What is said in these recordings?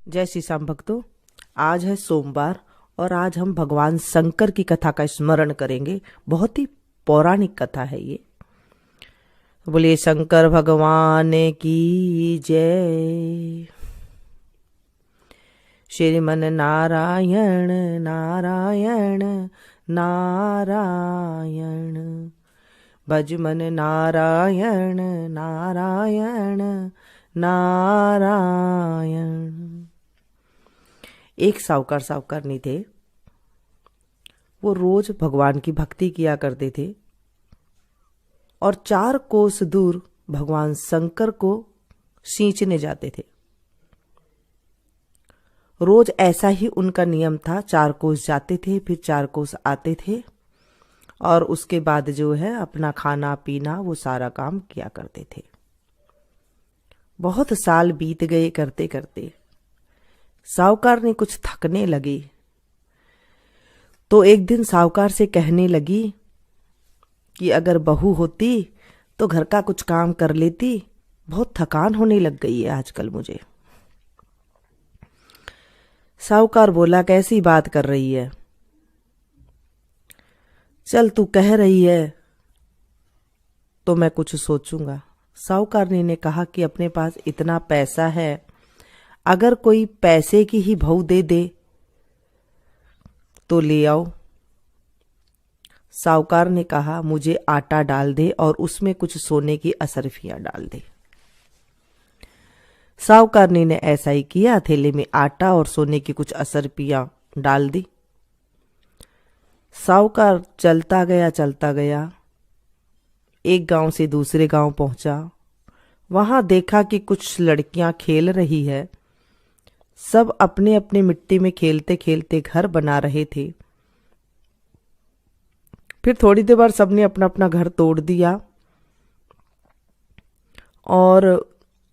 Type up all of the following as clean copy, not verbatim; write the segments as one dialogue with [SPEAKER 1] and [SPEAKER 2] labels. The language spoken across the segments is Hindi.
[SPEAKER 1] जय श्री श्याम भक्तों। आज है सोमवार और आज हम भगवान शंकर की कथा का स्मरण करेंगे। बहुत ही पौराणिक कथा है ये। बोलिए शंकर भगवान की जय। श्रीमन नारायण नारायण नारायण, भजमन नारायण नारायण नारायण। एक सावकारनी थे। वो रोज भगवान की भक्ति किया करते थे और 4 कोस दूर भगवान शंकर को सींचने जाते थे। रोज ऐसा ही उनका नियम था। 4 कोस जाते थे, फिर 4 कोस आते थे और उसके बाद जो है अपना खाना पीना वो सारा काम किया करते थे। बहुत साल बीत गए करते करते। साहूकार ने कुछ थकने लगी तो एक दिन साहूकार से कहने लगी कि अगर बहू होती तो घर का कुछ काम कर लेती। बहुत थकान होने लग गई है आजकल मुझे। साहूकार बोला, कैसी बात कर रही है? चल तू कह रही है तो मैं कुछ सोचूंगा। साहूकारनी ने कहा कि अपने पास इतना पैसा है, अगर कोई पैसे की ही बहू दे दे तो ले आओ। साहूकार ने कहा, मुझे आटा डाल दे और उसमें कुछ सोने की असरफियां डाल दे। साहूकारनी ने ऐसा ही किया। थैले में आटा और सोने की कुछ असरफियां डाल दी। साहूकार चलता गया। एक गांव से दूसरे गांव पहुंचा। वहां देखा कि कुछ लड़कियां खेल रही है। सब अपने अपने मिट्टी में खेलते खेलते घर बना रहे थे। फिर थोड़ी देर बाद सबने अपना अपना घर तोड़ दिया और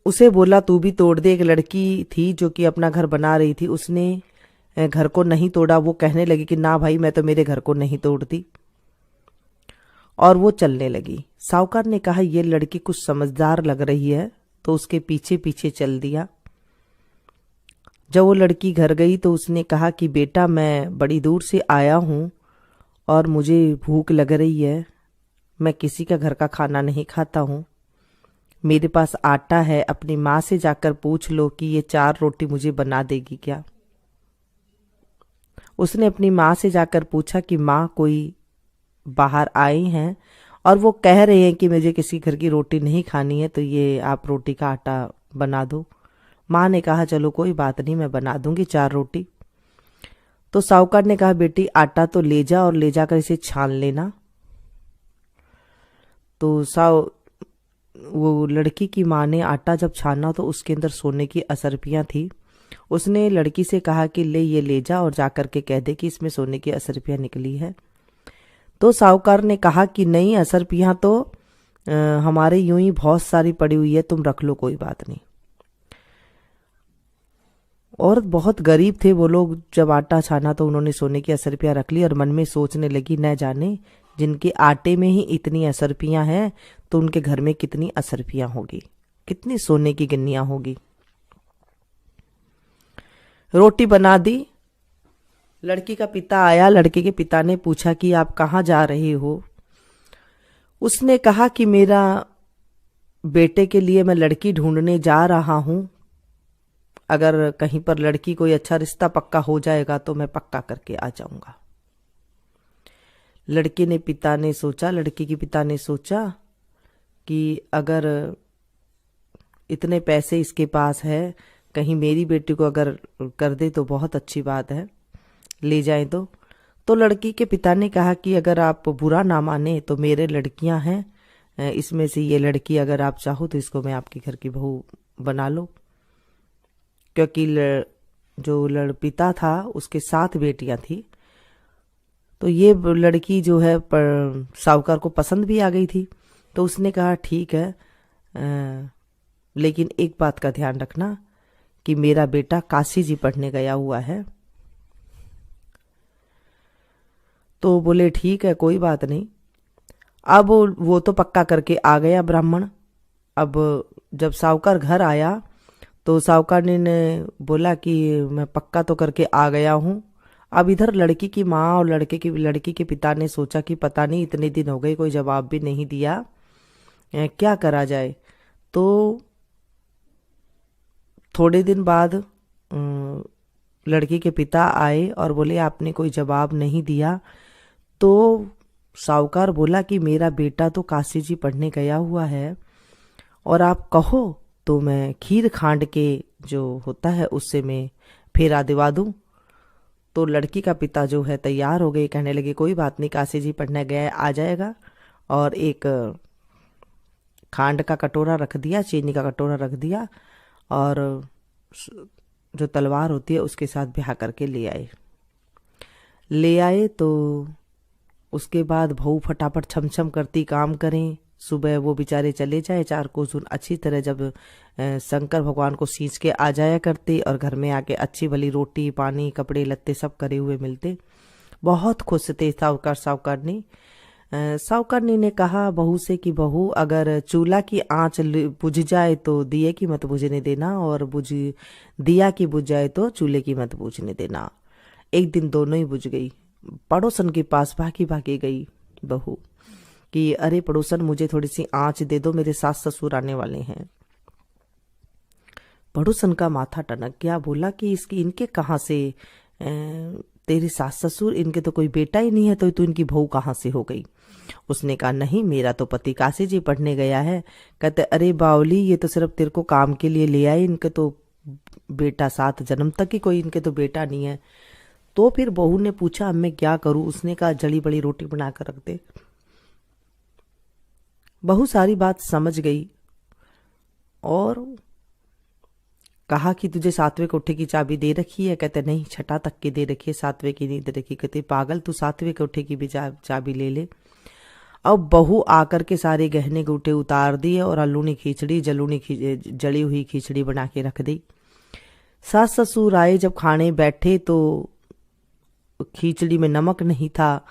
[SPEAKER 1] उसे बोला तू भी तोड़ दे। एक लड़की थी जो कि अपना घर बना रही थी, उसने घर को नहीं तोड़ा। वो कहने लगी कि ना भाई, मैं तो मेरे घर को नहीं तोड़ती, और वो चलने लगी। साहूकार ने कहा ये लड़की कुछ समझदार लग रही है, तो उसके पीछे पीछे चल दिया। जब वो लड़की घर गई तो उसने कहा कि बेटा, मैं बड़ी दूर से आया हूँ और मुझे भूख लग रही है। मैं किसी का घर का खाना नहीं खाता हूँ। मेरे पास आटा है, अपनी माँ से जाकर पूछ लो कि ये 4 रोटी मुझे बना देगी क्या। उसने अपनी माँ से जाकर पूछा कि माँ, कोई बाहर आए हैं और वो कह रहे हैं कि मुझे किसी घर की रोटी नहीं खानी है, तो ये आप रोटी का आटा बना दो। माँ ने कहा चलो कोई बात नहीं, मैं बना दूंगी 4 रोटी। तो साहूकार ने कहा बेटी, आटा तो ले जा और ले जाकर इसे छान लेना। तो वो लड़की की माँ ने आटा जब छाना तो उसके अंदर सोने की असरफियां थी। उसने लड़की से कहा कि ये ले जा और जाकर के कह दे कि इसमें सोने की असरफियां निकली है। तो साहूकार ने कहा कि नहीं, असरफियां तो हमारे यूं ही बहुत सारी पड़ी हुई है, तुम रख लो, कोई बात नहीं। और बहुत गरीब थे वो लोग। जब आटा छाना तो उन्होंने सोने की असरफियां रख ली और मन में सोचने लगी, न जाने जिनके आटे में ही इतनी असरफियां हैं तो उनके घर में कितनी असरफियां होगी, कितनी सोने की गिन्नियां होगी। रोटी बना दी। लड़की का पिता आया। लड़के के पिता ने पूछा कि आप कहाँ जा रहे हो। उसने कहा कि मेरा बेटे के लिए मैं लड़की ढूंढने जा रहा हूं। अगर कहीं पर लड़की कोई अच्छा रिश्ता पक्का हो जाएगा तो मैं पक्का करके आ जाऊंगा। लड़की के पिता ने सोचा कि अगर इतने पैसे इसके पास है, कहीं मेरी बेटी को अगर कर दे तो बहुत अच्छी बात है, ले जाए तो लड़की के पिता ने कहा कि अगर आप बुरा ना माने तो मेरे लड़कियां हैं, इसमें से ये लड़की अगर आप चाहो तो इसको मैं आपके घर की बहू बना लो। क्योंकि जो पिता था उसके 7 बेटियां थी, तो ये लड़की जो है साहूकार को पसंद भी आ गई थी। तो उसने कहा ठीक है, लेकिन एक बात का ध्यान रखना कि मेरा बेटा काशी जी पढ़ने गया हुआ है। तो बोले ठीक है, कोई बात नहीं। अब वो तो पक्का करके आ गया ब्राह्मण। अब जब साहूकार घर आया तो साहूकारनी ने बोला कि मैं पक्का तो करके आ गया हूँ। अब इधर लड़की की माँ और लड़की के पिता ने सोचा कि पता नहीं इतने दिन हो गए कोई जवाब भी नहीं दिया, क्या करा जाए। तो थोड़े दिन बाद लड़की के पिता आए और बोले आपने कोई जवाब नहीं दिया। तो साहूकार बोला कि मेरा बेटा तो काशी जी पढ़ने गया हुआ है और आप कहो तो मैं खीर खांड के जो होता है उससे मैं फेरा दिवा दूं। तो लड़की का पिता जो है तैयार हो गए, कहने लगे कोई बात नहीं, काशी जी पढ़ने गया है, आ जाएगा। और एक खांड का कटोरा रख दिया, चीनी का कटोरा रख दिया और जो तलवार होती है उसके साथ ब्याह करके ले आए। तो उसके बाद बहू फटाफट छमछम करती काम करें। सुबह वो बेचारे चले जाए, चार कोसुन अच्छी तरह जब शंकर भगवान को सींच के आ जाया करते और घर में आके अच्छी भली रोटी पानी कपड़े लत्ते सब करे हुए मिलते। बहुत खुश थे साहूकारनी ने कहा बहू से कि बहू अगर चूल्हा की आंच बुझ जाए तो दिए की मत बुझने देना, और दिया की बुझ जाए तो चूल्हे की मत बुझने देना। एक दिन दोनों ही बुझ गई। पड़ोसन के पास भागी गई बहू कि अरे पड़ोसन मुझे थोड़ी सी आंच दे दो, मेरे सास ससुर आने वाले हैं। पड़ोसन का माथा टनक गया, बोला कि इनके कहाँ से तेरे सास ससुर, इनके तो कोई बेटा ही नहीं है, तो तू इनकी बहू कहाँ से हो गई। उसने कहा नहीं, मेरा तो पति काशी जी पढ़ने गया है। कहते अरे बावली ये तो सिर्फ तेरे को काम के लिए ले आए, इनके तो बेटा 7 जन्म तक ही कोई इनके तो बेटा नहीं है। तो फिर बहू ने पूछा अब मैं क्या करूं। उसने कहा जली बड़ी रोटी बनाकर रख दे। बहू सारी बात समझ गई और कहा कि तुझे 7वें कोठे की चाबी दे रखी है। कहते नहीं, छठा तक की दे रखी है, 7वें की नहीं दे रखी। कहते पागल, तू 7वें कोठे की भी चाबी ले ले। अब बहू आकर के सारे गहने गुटे उतार दिए और आलूनी खिचड़ी जली हुई खिचड़ी बना के रख दी। सास ससुर आए, जब खाने बैठे तो खिचड़ी में नमक नहीं था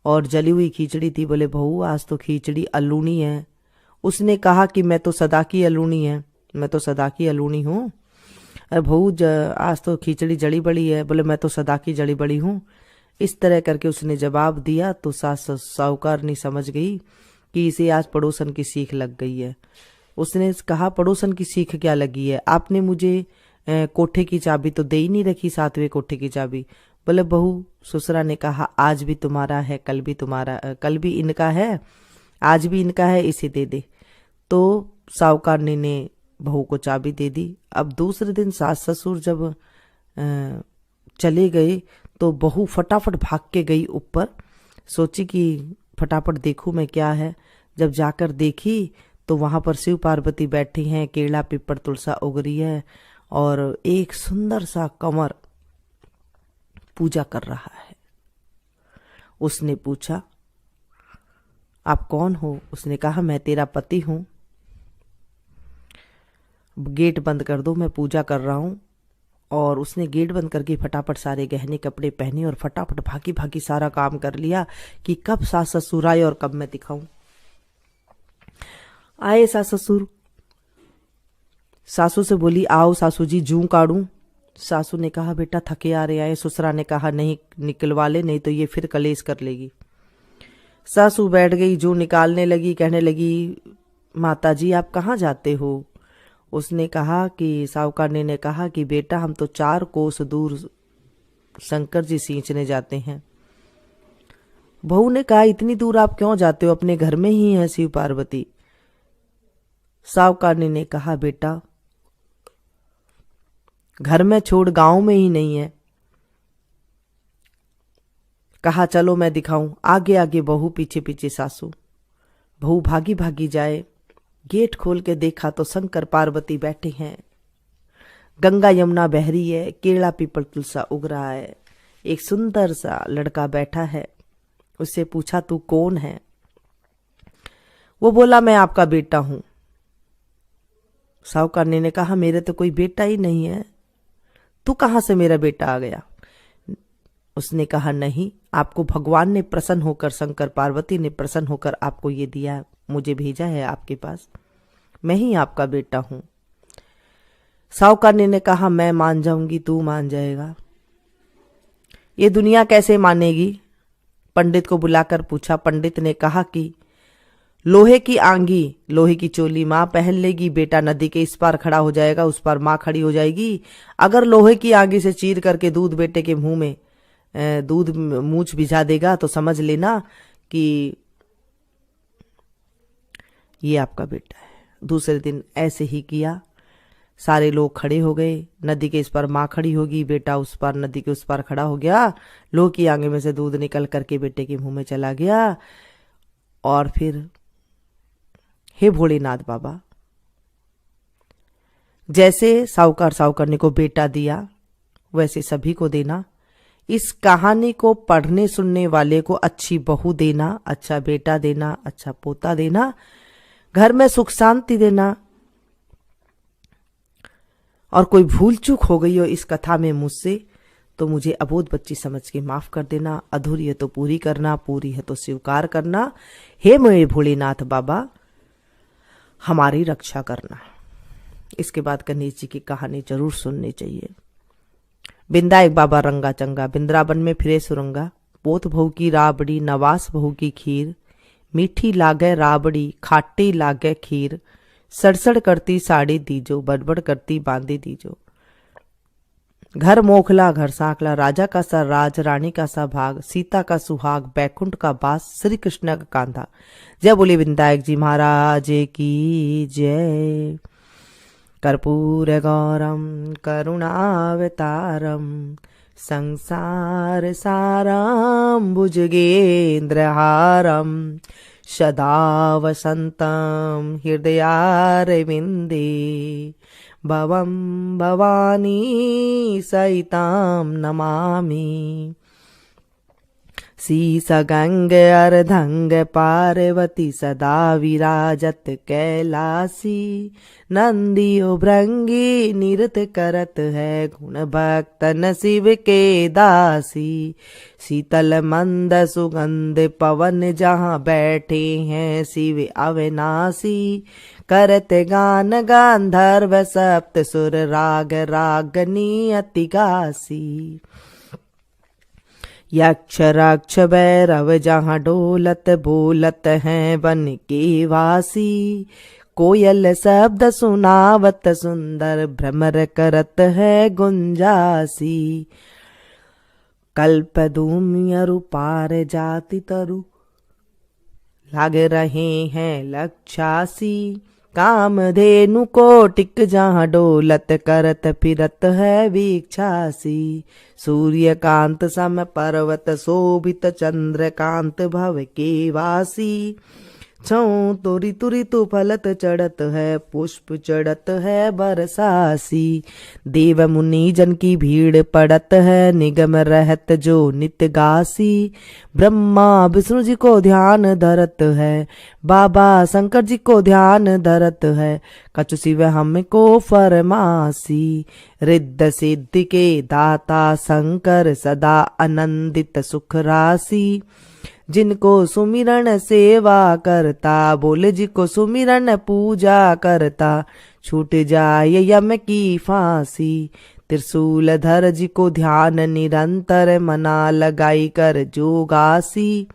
[SPEAKER 1] और जली हुई खिचड़ी थी। बोले बहू आज तो खिचड़ी अलूनी है। उसने कहा कि मैं तो सदा की अलूनी है, मैं तो सदा की अलूनी हूँ। अरे बहू आज तो खिचड़ी जड़ी बड़ी है। बोले मैं तो सदा की जड़ी बड़ी हूँ। इस तरह करके उसने जवाब दिया। तो साहूकारनी समझ गई कि इसे आज पड़ोसन की सीख लग गई है। उसने कहा पड़ोसन की सीख क्या लगी है, आपने मुझे कोठे की चाबी तो दे ही नहीं रखी, 7वें कोठे की चाबी। बोले बहू, ससुरा ने कहा आज भी तुम्हारा है, कल भी इनका है, आज भी इनका है, इसे दे दे। तो साहूकारनी ने बहू को चाबी दे दी। अब दूसरे दिन सास ससुर जब चले गए तो बहू फटाफट भाग के गई ऊपर। सोची कि फटाफट देखूं मैं क्या है। जब जाकर देखी तो वहां पर शिव पार्वती बैठी हैं, केला पीपल तुलसा उगरी है और एक सुंदर सा कंवर पूजा कर रहा है। उसने पूछा आप कौन हो। उसने कहा मैं तेरा पति हूं, गेट बंद कर दो, मैं पूजा कर रहा हूं। और उसने गेट बंद करके फटाफट सारे गहने कपड़े पहने और फटाफट भागी सारा काम कर लिया कि कब सास ससुर आए और कब मैं दिखाऊं। आए सास ससुर। सासू से बोली आओ सासू जी जूं काटूं। सासू ने कहा बेटा थके आ रहे आए। ससुरा ने कहा नहीं निकलवा ले, नहीं तो ये फिर कलेश कर लेगी। सासू बैठ गई, जूं निकालने लगी, कहने लगी माता जी आप कहाँ जाते हो। उसने कहा कि साहूकारनी ने कहा कि बेटा हम तो 4 कोस दूर शंकर जी सींचने जाते हैं। बहू ने कहा इतनी दूर आप क्यों जाते हो, अपने घर में ही है शिव पार्वती। साहूकारनी ने कहा बेटा घर में छोड़ गांव में ही नहीं है। कहा चलो मैं दिखाऊं। आगे आगे बहू, पीछे पीछे सासू। बहू भागी जाए, गेट खोल के देखा तो शंकर पार्वती बैठे हैं, गंगा यमुना बह रही है, केला पीपल तुलसा उग रहा है, एक सुंदर सा लड़का बैठा है। उससे पूछा तू कौन है। वो बोला मैं आपका बेटा हूं। साहूकारनी ने कहा मेरे तो कोई बेटा ही नहीं है, तू कहां से मेरा बेटा आ गया। उसने कहा नहीं, आपको भगवान ने प्रसन्न होकर, शंकर पार्वती ने प्रसन्न होकर आपको ये दिया, मुझे भेजा है आपके पास, मैं ही आपका बेटा हूं। साहूकारनी ने कहा, मैं मान जाऊंगी, तू मान जाएगा? ये दुनिया कैसे मानेगी? पंडित को बुलाकर पूछा। पंडित ने कहा कि लोहे की आंगी, लोहे की चोली माँ पहन लेगी, बेटा नदी के इस पार खड़ा हो जाएगा, उस पार माँ खड़ी हो जाएगी। अगर लोहे की आंगी से चीर करके दूध बेटे के मुंह में दूध मूंछ भिजा देगा तो समझ लेना कि ये आपका बेटा है। दूसरे दिन ऐसे ही किया। सारे लोग खड़े हो गए। नदी के इस पार माँ खड़ी होगी, बेटा उस पार नदी के उस पार खड़ा हो गया। लोहे की आंगी में से दूध निकल करके बेटे के मुंह में चला गया। और फिर, हे भोलेनाथ बाबा, जैसे साहूकारनी को बेटा दिया वैसे सभी को देना। इस कहानी को पढ़ने सुनने वाले को अच्छी बहू देना, अच्छा बेटा देना, अच्छा पोता देना, घर में सुख शांति देना। और कोई भूल चूक हो गई हो इस कथा में मुझसे तो मुझे अबोध बच्ची समझ के माफ कर देना। अधूरी है तो पूरी करना, पूरी है तो स्वीकार करना। हे मेरे भोलेनाथ बाबा, हमारी रक्षा करना। इसके बाद गणेश जी की कहानी जरूर सुननी चाहिए। बिंदा एक बाबा रंगा चंगा, बिंद्रावन में फिरे सुरंगा। पोत बहू की राबड़ी, नवास बहू की खीर, मीठी लागे राबड़ी, खाटी लागे खीर। सड़सड़ करती साड़ी दीजो, बड़बड़ करती बांधी दीजो। घर मोखला घर सांकला, राजा का सा राज, रानी का सा भाग, सीता का सुहाग, बैकुंठ का बास, श्री कृष्ण का कांधा। जय बोले विनायक जी महाराज की जय। कर्पूर गौरम करुणावतारम, संसार सारम भुजगेन्द्रहारम, सदा वसंतम हृदयारविंदे, भवं भवानी सहितां नमामि। शीस गंग अर्धंग पार्वती, सदा विराजत कैलासी। नंदियो भृंगी निरत करत है, गुण भक्तन शिव के दासी। शीतल मंद सुगंध पवन, जहाँ बैठे हैं शिव अविनाशी। करत गान गांधर्व सप्त सुर, राग रागनी अति गासी। यक्ष राक्ष भैरव, जहाँ डोलत बोलत हैं वन के वासी। कोयल शब्द सुनावत सुंदर, भ्रमर करत है गुंजासी। कल्प दूमियरु पार जाति तरु, लाग रहे हैं लक्षासी। कामधेनु कोटिक, जहाँ डोलत करत फिरत है वीक्षासी। सूर्यकांत सम पर्वत शोभित, चंद्रकांत भव के वासी। छौ तो ऋतु ऋतु फलत चढ़त है, पुष्प चढ़त है बरसासी। देव मुनि जन की भीड़ पड़त है, निगम रहत जो नित्य गासी। ब्रह्मा विष्णु जी को ध्यान धरत है, बाबा शंकर जी को ध्यान धरत है। कछु शिव हमको फरमासी। रिद्ध सिद्धि के दाता शंकर, सदा आनंदित सुख राशि। जिनको सुमिरन सेवा करता, बोले जी को सुमिरन पूजा करता। छूट जाए यम की फांसी। त्रिशूल धर जी को ध्यान निरंतर, मना लगाई कर जोगासी।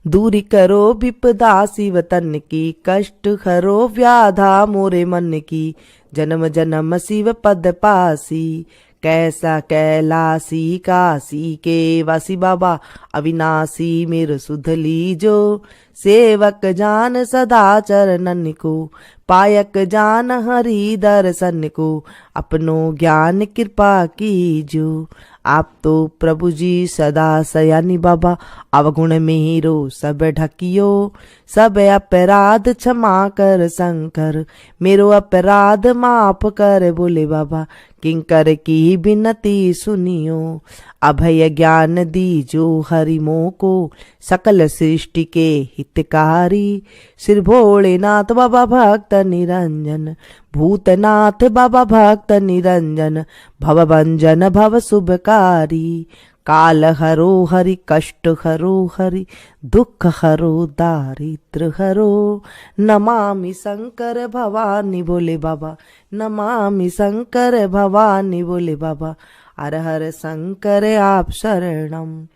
[SPEAKER 1] दूरी करो विपदा शिव तन की, कष्ट हरो व्याधा मोरे मन की। जन्म जन्म शिव पद पासी, कैसा कैलासी काशी के वासी। बाबा अविनाशी मेर सुध लीजो, सेवक जान सदा चरणन को। पायक जान हरि दर्शन को, अपनो ज्ञान कृपा कीजो। आप तो प्रभु जी सदा सयानी बाबा, अवगुण मेरो सब ढकियो। सब अपराध क्षमा कर शंकर, मेरो अपराध माफ कर बोले बाबा। किंकर की बिनती सुनियो, अभय ज्ञान दीजो हरि मोह को। सकल सृष्टि के हितकारी, श्री भोलेनाथ बाबा भक्त निरंजन। भूतनाथ बाबा भक्त निरंजन, भवभंजन भव शुभकारी। काल हरो हरि, कष्ट हरो हरि, दुख हरो दारिद्र हरो। नमामि शंकर भवानी बोले बाबा, नमामि शंकर भवानी बोले बाबा। हर हर शंकर आप शरणम।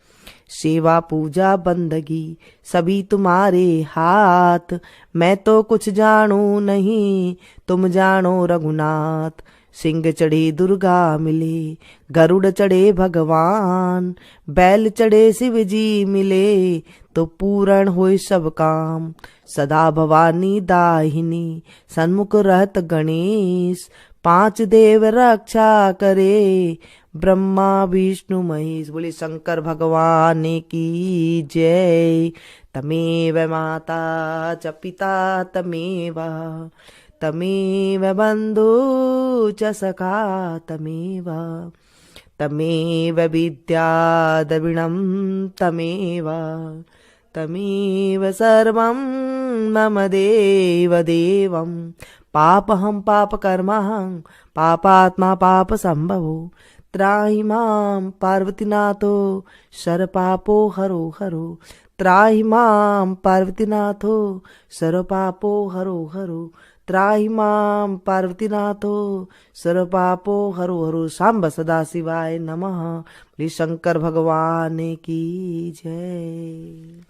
[SPEAKER 1] सेवा पूजा बंदगी सभी तुम्हारे हाथ, मैं तो कुछ जानू नहीं तुम जानो रघुनाथ। सिंह चढ़े दुर्गा मिले, गरुड़ चढ़े भगवान, बैल चढ़े शिव जी मिले, तो पूर्ण होए सब काम। सदा भवानी दाहिनी, सन्मुख रहत गणेश, पांच देव रक्षा करे, ब्रह्मा विष्णु महेश। बोले शंकर भगवान की जय। तमेव माता च पिता तमेव, तमेव बंधु च सखा तमेव, तमेव विद्या द्रविणं तमेव, तमेव सर्वं मम देव देवं। पापहं पापकर्महं, पापात्मा पाप संभवो, त्राहि मां पार्वतीनाथो सर्वपापो हरो हरो। त्राहि मां पार्वतीनाथो सर्वपापो हरो हरो। त्राहि मां पार्वतीनाथो सर्वपापो हरो हरो। सांब सदा शिवाय नमः। श्री शंकर भगवान की जय।